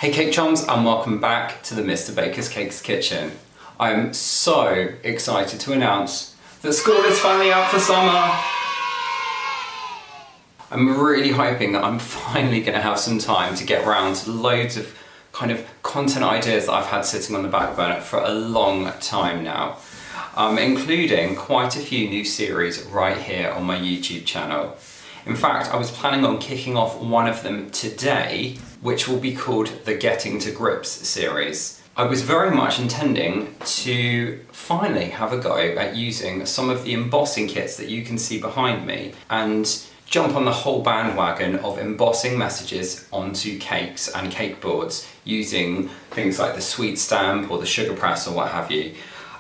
Hey Cake Chums, and welcome back to the Mr. Baker's Cakes kitchen. I'm so excited to announce that school is finally out for summer. I'm really hoping that I'm finally going to have some time to get around to loads of kind of content ideas that I've had sitting on the back burner for a long time now, including quite a few new series right here on my YouTube channel. In fact, I was planning on kicking off one of them today, which will be called the Getting to Grips series. I was very much intending to finally have a go at using some of the embossing kits that you can see behind me and jump on the whole bandwagon of embossing messages onto cakes and cake boards using things like the sweet stamp or the sugar press or what have you.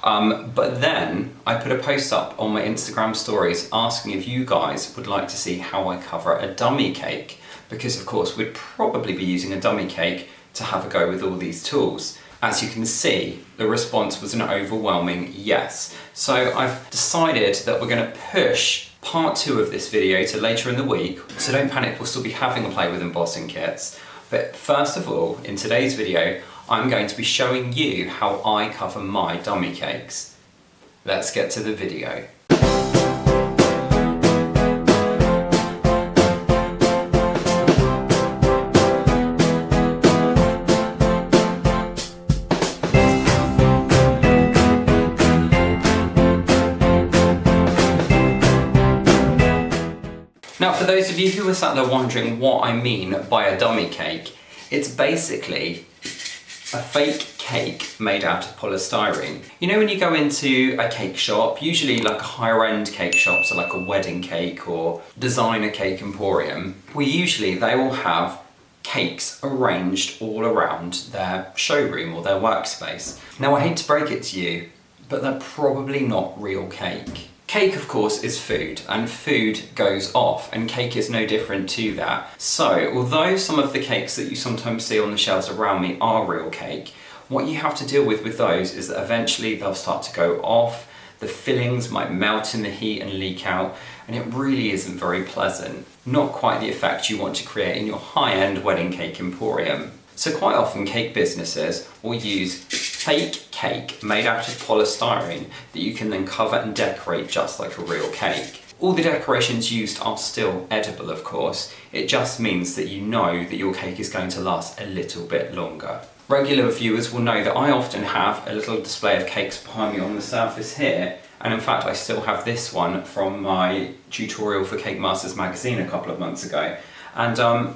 But then I put a post up on my Instagram stories asking if you guys would like to see how I cover a dummy cake, because of course we'd probably be using a dummy cake to have a go with all these tools. As you can see, the response was an overwhelming yes. So I've decided that we're going to push part 2 of this video to later in the week, so don't panic, we'll still be having a play with embossing kits. But first of all, in today's video, I'm going to be showing you how I cover my dummy cakes. Let's get to the video. Now, for those of you who are sat there wondering what I mean by a dummy cake, it's basically a fake cake made out of polystyrene. You know when you go into a cake shop, usually like a higher end cake shop, so like a wedding cake or designer cake emporium, where usually they will have cakes arranged all around their showroom or their workspace. Now I hate to break it to you, but they're probably not real cake. Cake, of course, is food, and food goes off, and cake is no different to that. So, although some of the cakes that you sometimes see on the shelves around me are real cake, what you have to deal with those is that eventually they'll start to go off, the fillings might melt in the heat and leak out, and it really isn't very pleasant. Not quite the effect you want to create in your high-end wedding cake emporium. So quite often cake businesses will use fake cake made out of polystyrene that you can then cover and decorate just like a real cake. All the decorations used are still edible, of course. It just means that you know that your cake is going to last a little bit longer. Regular viewers will know that I often have a little display of cakes behind me on the surface here, and in fact I still have this one from my tutorial for Cake Masters magazine a couple of months ago. And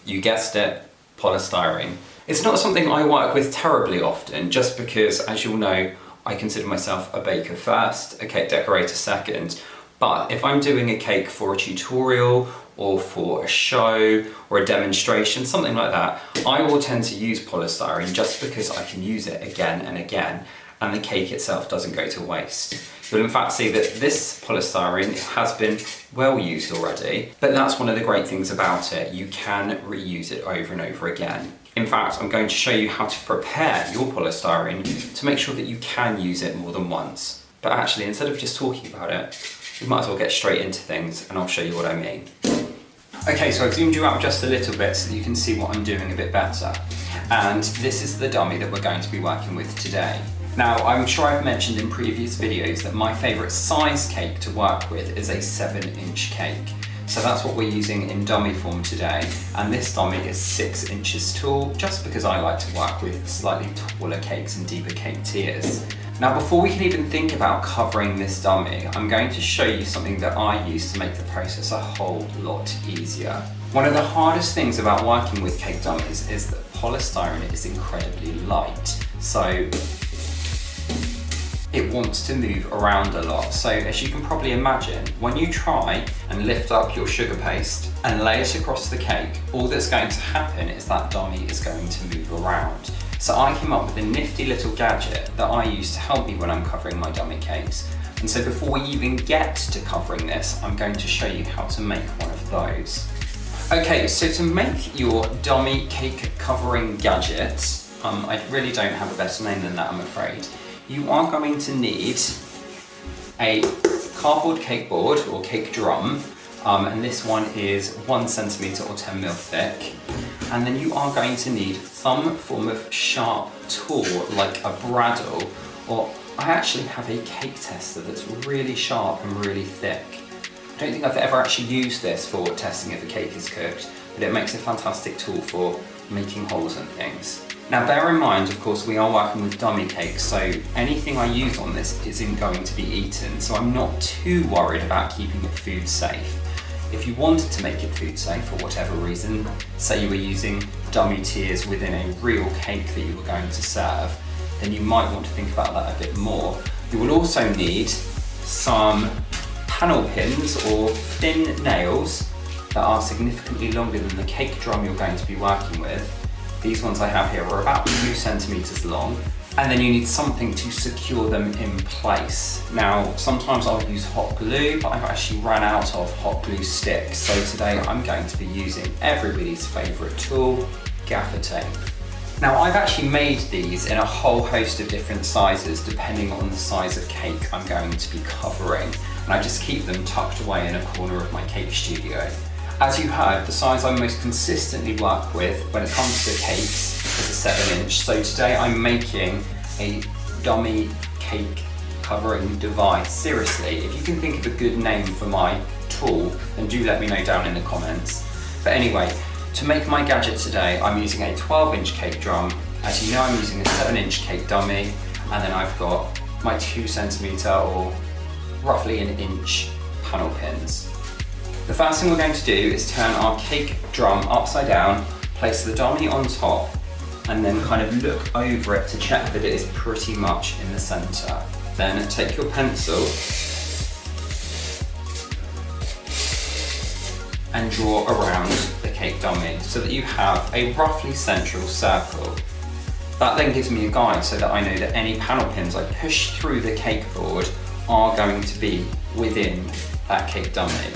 you guessed it, polystyrene. It's not something I work with terribly often, just because, as you'll know, I consider myself a baker first, a cake decorator second. But if I'm doing a cake for a tutorial or for a show or a demonstration, something like that, I will tend to use polystyrene just because I can use it again and again, and the cake itself doesn't go to waste. You'll in fact see that this polystyrene has been well used already, but that's one of the great things about it. You can reuse it over and over again. In fact, I'm going to show you how to prepare your polystyrene to make sure that you can use it more than once. But actually, instead of just talking about it, we might as well get straight into things and I'll show you what I mean. Okay, so I've zoomed you out just a little bit so that you can see what I'm doing a bit better. And this is the dummy that we're going to be working with today. Now, I'm sure I've mentioned in previous videos that my favourite size cake to work with is a 7-inch cake. So that's what we're using in dummy form today, and this dummy is 6 inches tall, just because I like to work with slightly taller cakes and deeper cake tiers. Now, before we can even think about covering this dummy, I'm going to show you something that I use to make the process a whole lot easier. One of the hardest things about working with cake dummies is that polystyrene is incredibly light. So it wants to move around a lot. So as you can probably imagine, when you try and lift up your sugar paste and lay it across the cake, all that's going to happen is that dummy is going to move around. So I came up with a nifty little gadget that I use to help me when I'm covering my dummy cakes. And so before we even get to covering this, I'm going to show you how to make one of those. Okay, so to make your dummy cake covering gadget, I really don't have a better name than that, I'm afraid. You are going to need a cardboard cake board or cake drum, and this one is 1 centimetre or 10 mil thick. And then you are going to need some form of sharp tool, like a bradawl, or I actually have a cake tester that's really sharp and really thick. I don't think I've ever actually used this for testing if a cake is cooked, but it makes a fantastic tool for making holes and things. Now bear in mind, of course, we are working with dummy cakes, so anything I use on this isn't going to be eaten, so I'm not too worried about keeping it food safe. If you wanted to make it food safe for whatever reason, say you were using dummy tiers within a real cake that you were going to serve, then you might want to think about that a bit more. You will also need some panel pins or thin nails that are significantly longer than the cake drum you're going to be working with. These ones I have here are about 2 centimeters long. And then you need something to secure them in place. Now, sometimes I'll use hot glue, but I've actually run out of hot glue sticks. So today I'm going to be using everybody's favorite tool, gaffer tape. Now, I've actually made these in a whole host of different sizes, depending on the size of cake I'm going to be covering. And I just keep them tucked away in a corner of my cake studio. As you heard, the size I most consistently work with when it comes to cakes is a 7-inch. So today I'm making a dummy cake covering device. Seriously, if you can think of a good name for my tool, then do let me know down in the comments. But anyway, to make my gadget today, I'm using a 12-inch cake drum. As you know, I'm using a 7-inch cake dummy, and then I've got my 2 centimeter or roughly an inch panel pins. The first thing we're going to do is turn our cake drum upside down, place the dummy on top, and then kind of look over it to check that it is pretty much in the center. Then take your pencil and draw around the cake dummy so that you have a roughly central circle. That then gives me a guide so that I know that any panel pins I push through the cake board are going to be within that cake dummy.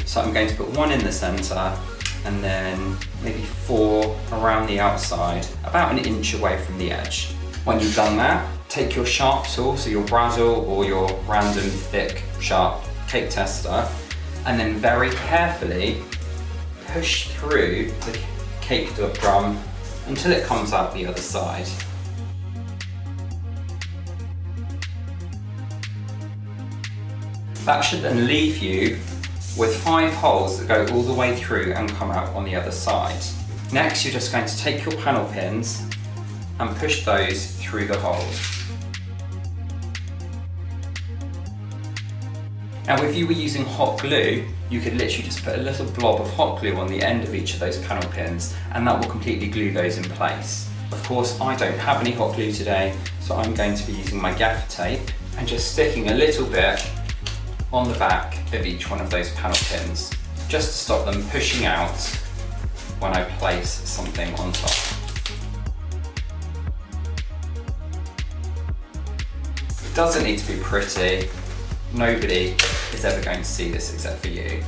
So I'm going to put 1 in the center and then maybe 4 around the outside, about 1 inch away from the edge. When you've done that, take your sharp tool, so your bradawl or your random thick sharp cake tester, and then very carefully push through the cake drum until it comes out the other side. That should then leave you with 5 holes that go all the way through and come out on the other side. Next, you're just going to take your panel pins and push those through the holes. Now, if you were using hot glue, you could literally just put a little blob of hot glue on the end of each of those panel pins, and that will completely glue those in place. Of course, I don't have any hot glue today, so I'm going to be using my gaffer tape and just sticking a little bit on the back of each one of those panel pins, just to stop them pushing out when I place something on top. It doesn't need to be pretty. Nobody is ever going to see this except for you.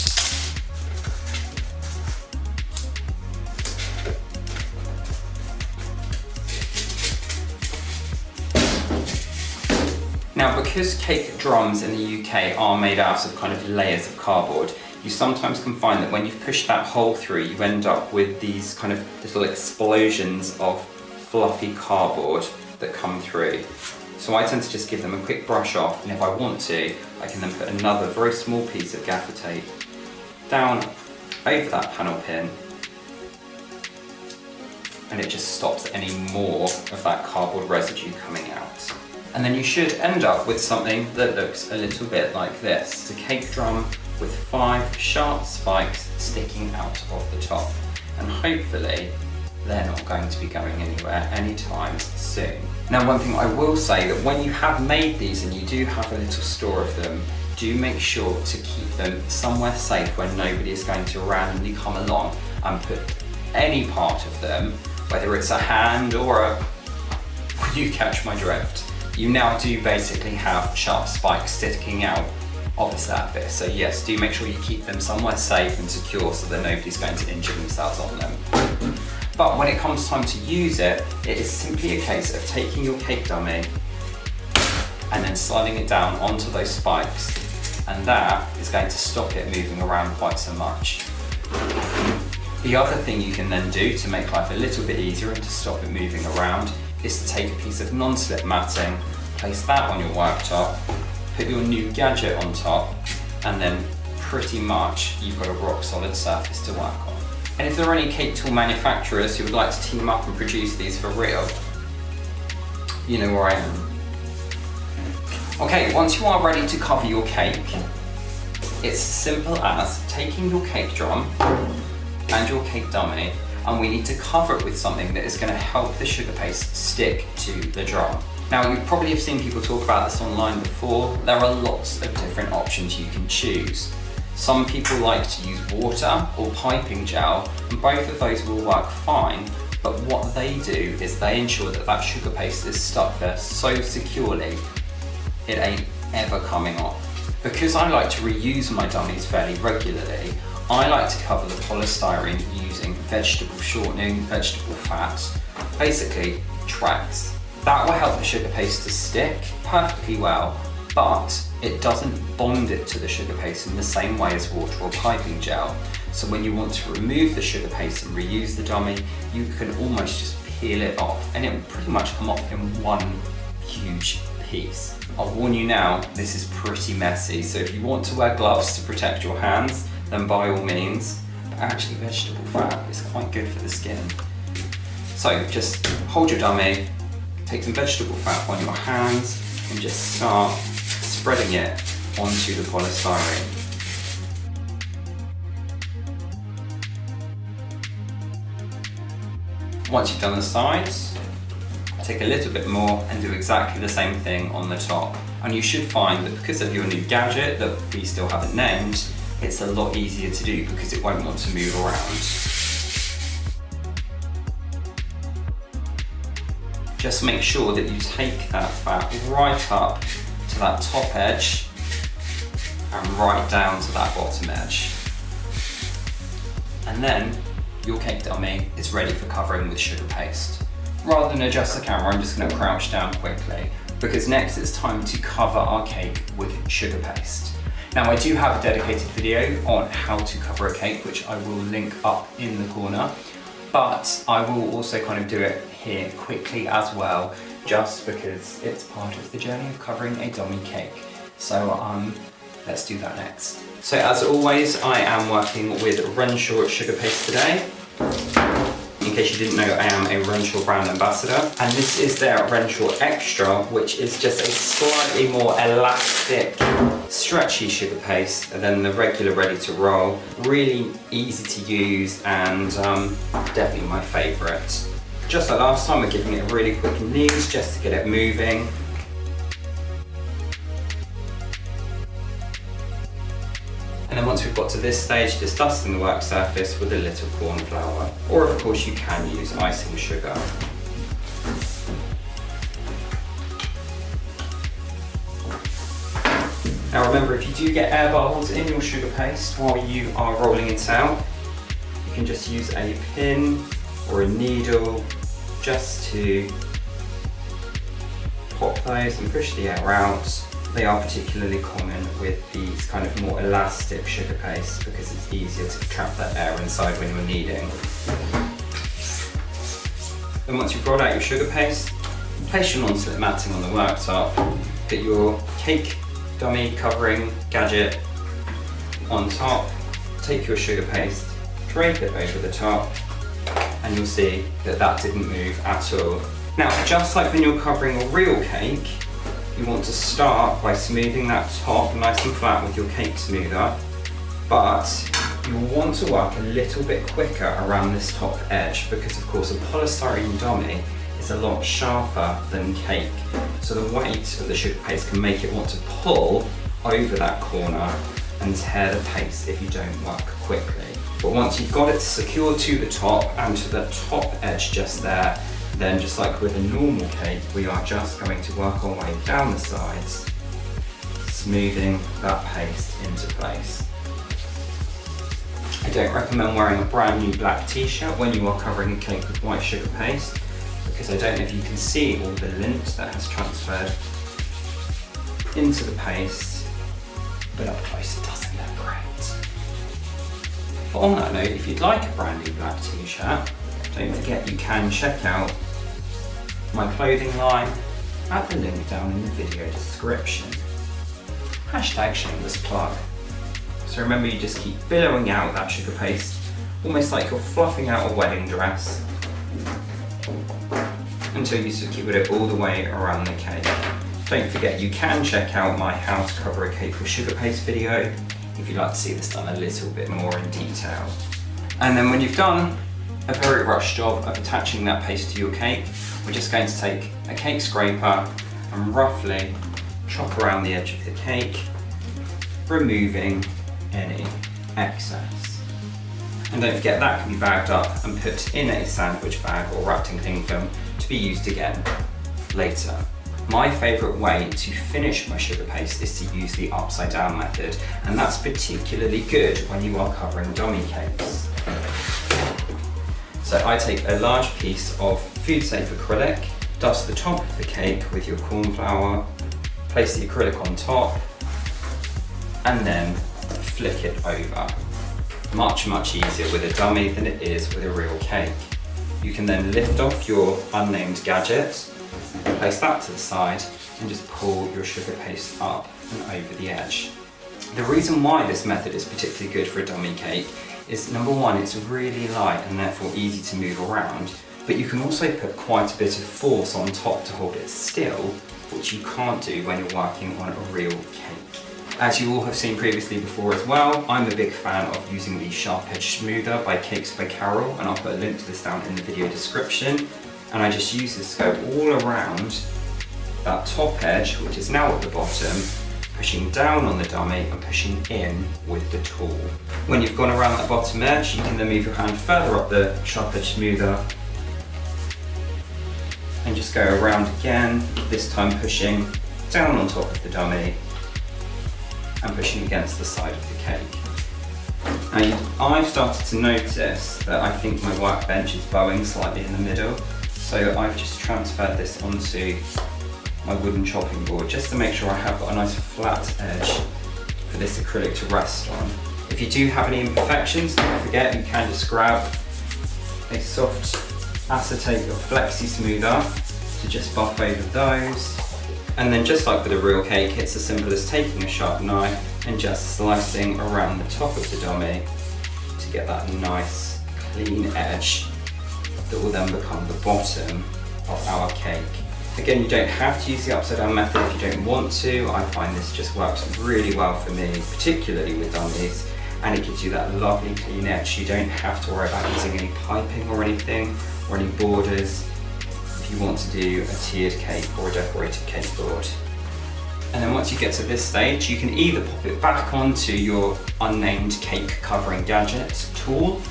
Now, because cake drums in the UK are made out of kind of layers of cardboard, you sometimes can find that when you've pushed that hole through, you end up with these kind of little explosions of fluffy cardboard that come through. So I tend to just give them a quick brush off, and if I want to, I can then put another very small piece of gaffer tape down over that panel pin, and it just stops any more of that cardboard residue coming out. And then you should end up with something that looks a little bit like this. It's a cake drum with 5 sharp spikes sticking out of the top. And hopefully they're not going to be going anywhere anytime soon. Now, one thing I will say, that when you have made these and you do have a little store of them, do make sure to keep them somewhere safe where nobody is going to randomly come along and put any part of them, whether it's a hand or a... you catch my drift. You now do basically have sharp spikes sticking out of the surface. So yes, do make sure you keep them somewhere safe and secure so that nobody's going to injure themselves on them. But when it comes time to use it, it is simply a case of taking your cake dummy and then sliding it down onto those spikes, and that is going to stop it moving around quite so much. The other thing you can then do to make life a little bit easier and to stop it moving around is to take a piece of non-slip matting, place that on your worktop, put your new gadget on top, and then pretty much you've got a rock solid surface to work on. And if there are any cake tool manufacturers who would like to team up and produce these for real, you know where I am. Okay, once you are ready to cover your cake, it's as simple as taking your cake drum and your cake dummy, and we need to cover it with something that is going to help the sugar paste stick to the drum. Now, you probably have seen people talk about this online before. There are lots of different options you can choose. Some people like to use water or piping gel, and both of those will work fine, but what they do is they ensure that that sugar paste is stuck there so securely it ain't ever coming off. Because I like to reuse my dummies fairly regularly, I like to cover the polystyrene using vegetable shortening, vegetable fat, basically tracks. That will help the sugar paste to stick perfectly well, but it doesn't bond it to the sugar paste in the same way as water or piping gel. So when you want to remove the sugar paste and reuse the dummy, you can almost just peel it off and it will pretty much come off in one huge piece. I'll warn you now, this is pretty messy, so if you want to wear gloves to protect your hands, then by all means, but actually vegetable fat is quite good for the skin. So just hold your dummy, take some vegetable fat on your hands and just start spreading it onto the polystyrene. Once you've done the sides, take a little bit more and do exactly the same thing on the top. And you should find that because of your new gadget that we still haven't named, it's a lot easier to do because it won't want to move around. Just make sure that you take that fat right up to that top edge and right down to that bottom edge. And then your cake dummy is ready for covering with sugar paste. Rather than adjust the camera, I'm just going to crouch down quickly because next it's time to cover our cake with sugar paste. Now, I do have a dedicated video on how to cover a cake, which I will link up in the corner, but I will also kind of do it here quickly as well, just because it's part of the journey of covering a dummy cake. So let's do that next. So as always, I am working with Renshaw sugar paste today. In case you didn't know, I am a Renshaw brand ambassador, and this is their Renshaw Extra, which is just a slightly more elastic, stretchy sugar paste than the regular ready to roll. Really easy to use and definitely my favourite. Just like last time, we're giving it a really quick knead just to get it moving. And then once we've got to this stage, just dusting the work surface with a little corn flour. Or of course you can use icing sugar. Now remember, if you do get air bubbles in your sugar paste while you are rolling it out, you can just use a pin or a needle just to pop those and push the air out. They are particularly common with these kind of more elastic sugar paste because it's easier to trap that air inside when you're kneading. Then once you've rolled out your sugar paste, place your non-slip matting on the worktop, put your cake dummy covering gadget on top, take your sugar paste, drape it over the top, and you'll see that that didn't move at all. Now, just like when you're covering a real cake, you want to start by smoothing that top nice and flat with your cake smoother, but you will want to work a little bit quicker around this top edge because of course a polystyrene dummy is a lot sharper than cake, so the weight of the sugar paste can make it want to pull over that corner and tear the paste if you don't work quickly. But once you've got it secured to the top and to the top edge just there, then just like with a normal cake, we are just going to work our way down the sides, smoothing that paste into place. I don't recommend wearing a brand new black t-shirt when you are covering a cake with white sugar paste, because I don't know if you can see all the lint that has transferred into the paste, but up close it doesn't look great. But on that note, if you'd like a brand new black t-shirt, don't forget you can check out my clothing line at the link down in the video description. Hashtag shameless plug. So remember, you just keep billowing out that sugar paste, almost like you're fluffing out a wedding dress, until you secure it all the way around the cake. Don't forget you can check out my how to cover a cake with sugar paste video if you'd like to see this done a little bit more in detail. And then when you've done a very rushed job of attaching that paste to your cake, we're just going to take a cake scraper and roughly chop around the edge of the cake, removing any excess. And don't forget that can be bagged up and put in a sandwich bag or wrapped in cling film to be used again later. My favourite way to finish my sugar paste is to use the upside down method, and that's particularly good when you are covering dummy cakes. So I take a large piece of food safe acrylic, dust the top of the cake with your corn flour, place the acrylic on top, and then flick it over. Much easier with a dummy than it is with a real cake. You can then lift off your unnamed gadget, place that to the side, and just pull your sugar paste up and over the edge. The reason why this method is particularly good for a dummy cake is, number one, it's really light and therefore easy to move around, but you can also put quite a bit of force on top to hold it still, which you can't do when you're working on a real cake. As you all have seen previously before as well, I'm a big fan of using the Sharp Edge Smoother by Cakes by Carol, and I'll put a link to this down in the video description. And I just use this to go all around that top edge, which is now at the bottom, pushing down on the dummy and pushing in with the tool. When you've gone around that bottom edge, you can then move your hand further up the Sharp Edge Smoother and just go around again, this time pushing down on top of the dummy and pushing against the side of the cake. Now I've started to notice that I think my workbench is bowing slightly in the middle, so I've just transferred this onto my wooden chopping board just to make sure I have got a nice flat edge for this acrylic to rest on. If you do have any imperfections, don't forget you can just grab a soft acetate or flexi smoother to just buff over those. And then just like with a real cake, it's as simple as taking a sharp knife and just slicing around the top of the dummy to get that nice clean edge that will then become the bottom of our cake. Again, you don't have to use the upside down method if you don't want to. I find this just works really well for me, particularly with dummies, and it gives you that lovely clean edge. You don't have to worry about using any piping or anything, or any borders, if you want to do a tiered cake or a decorated cake board. And then once you get to this stage, you can either pop it back onto your unnamed cake covering gadget tool,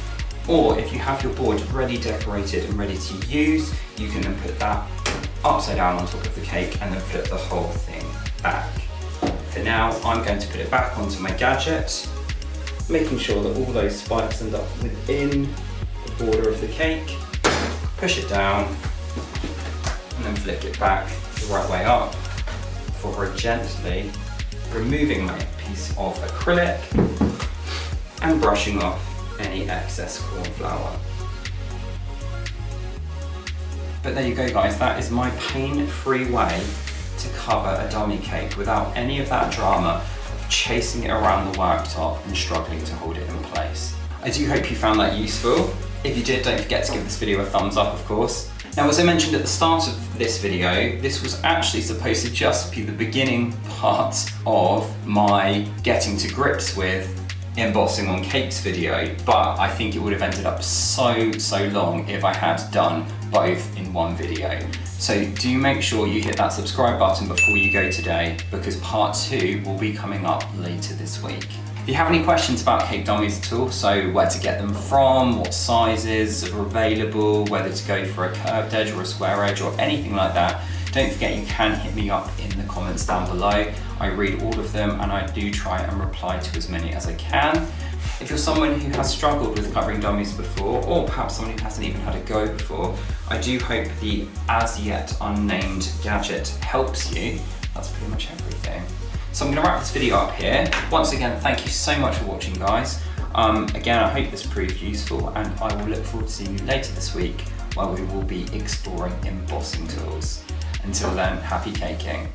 or if you have your board ready decorated and ready to use, you can then put that upside down on top of the cake and then flip the whole thing back. For now, I'm going to put it back onto my gadget, making sure that all those spikes end up within the border of the cake, push it down, and then flip it back the right way up before gently removing my piece of acrylic and brushing off any excess corn flour. But there you go guys, that is my pain-free way to cover a dummy cake without any of that drama of chasing it around the worktop and struggling to hold it in place. I do hope you found that useful. If you did, don't forget to give this video a thumbs up, of course. Now, as I mentioned at the start of this video, this was actually supposed to just be the beginning part of my getting to grips with embossing on cakes video, but I think it would have ended up so long if I had done both in one video. So do make sure you hit that subscribe button before you go today, because part 2 will be coming up later this week. If you have any questions about cake dummies at all, so where to get them from, what sizes are available, whether to go for a curved edge or a square edge or anything like that, don't forget you can hit me up in the comments down below. I read all of them and I do try and reply to as many as I can. If you're someone who has struggled with covering dummies before, or perhaps someone who hasn't even had a go before, I do hope the as yet unnamed gadget helps you. That's pretty much everything. So I'm going to wrap this video up here. Once again, thank you so much for watching, guys. Again, I hope this proved useful, and I will look forward to seeing you later this week where we will be exploring embossing tools. Until then, happy caking.